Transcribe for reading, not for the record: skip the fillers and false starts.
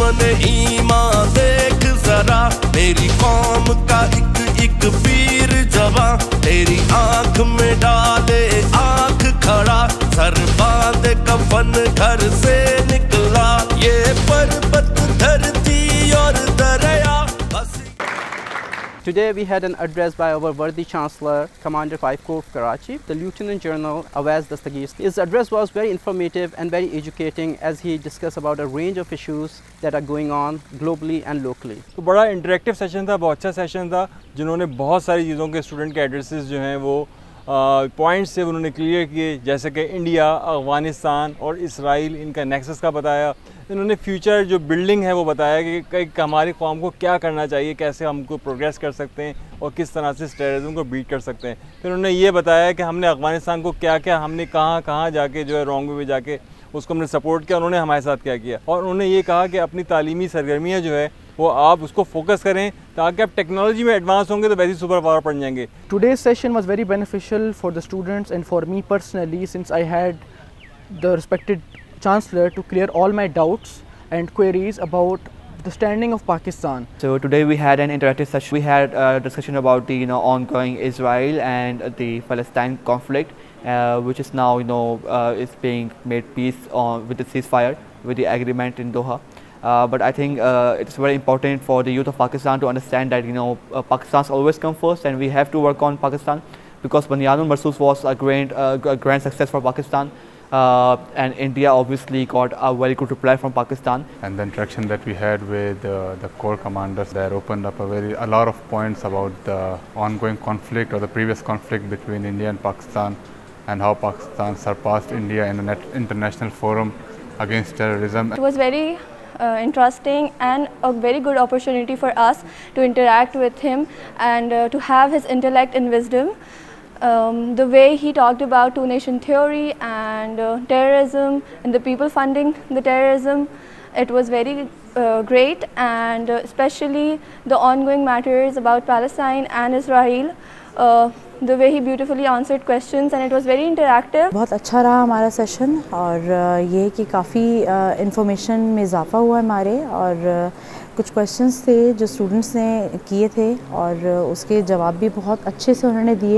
शान ईमान देख जरा, मेरी कौम का एक वीर जवां, तेरी आंख में डाले आंख खड़ा, सर बांधे कफन घर से निकला, ये पर्वत धरती और दरिया। Today we had an address by our worthy Chancellor, Commander 5 Corps of Karachi, the Lieutenant General Awais Dastagir. His address was very informative and very educating as he discussed about a range of issues that are going on globally and locally. तो बड़ा interactive session था, बहुत अच्छा session था, जिन्होंने बहुत सारी चीज़ों के स्टूडेंट के एड्रेसेस जो हैं वो पॉइंट्स से उन्होंने क्लियर किए, जैसे कि इंडिया, अफ़गानिस्तान और इसराइल, इनका नेक्सस का बताया। इन्होंने फ्यूचर जो बिल्डिंग है वो बताया कि हमारी कौम को क्या करना चाहिए, कैसे हमको प्रोग्रेस कर सकते हैं और किस तरह से टेररिज्म को बीट कर सकते हैं। फिर उन्होंने ये बताया कि हमने अफ़गानिस्तान को क्या क्या, हमने कहाँ जाके जो है रॉन्ग वे में जाके उसको हमने सपोर्ट किया, उन्होंने हमारे साथ क्या किया। और उन्होंने ये कहा कि अपनी तालीमी सरगर्मियाँ जो है वो आप उसको फोकस करें, ताकि आप टेक्नोलॉजी में एडवांस होंगे तो वैसे ही सुपर पावर बन जाएंगे। Today's session was very beneficial for the students and for me personally, since I had the respected Chancellor to clear all my doubts and queries about the standing of Pakistan. So today we had an interactive session. We had a discussion about the ongoing Israel and the Palestine conflict, which is now is being made peace with the ceasefire, with the agreement in Doha. But I think it's very important for the youth of Pakistan to understand that Pakistan's always come first, and we have to work on Pakistan, because Bunyadul Marsus was a grand success for Pakistan, and India obviously got a very good reply from Pakistan. And the interaction that we had with the corps commanders there opened up a lot of points about the ongoing conflict or the previous conflict between India and Pakistan, and how Pakistan surpassed India in an international forum against terrorism. It was very interesting and a very good opportunity for us to interact with him and to have his intellect and wisdom. The way he talked about two-nation theory and terrorism and the people funding the terrorism, it was very great, and especially the ongoing matters about Palestine and Israel. The way he beautifully answered questions, and it was very interactive. बहुत अच्छा रहा हमारा session, और ये कि काफ़ी information में इजाफ़ा हुआ हमारे, और कुछ क्वेश्चंस थे जो स्टूडेंट्स ने किए थे और उसके जवाब भी बहुत अच्छे से उन्होंने दिए।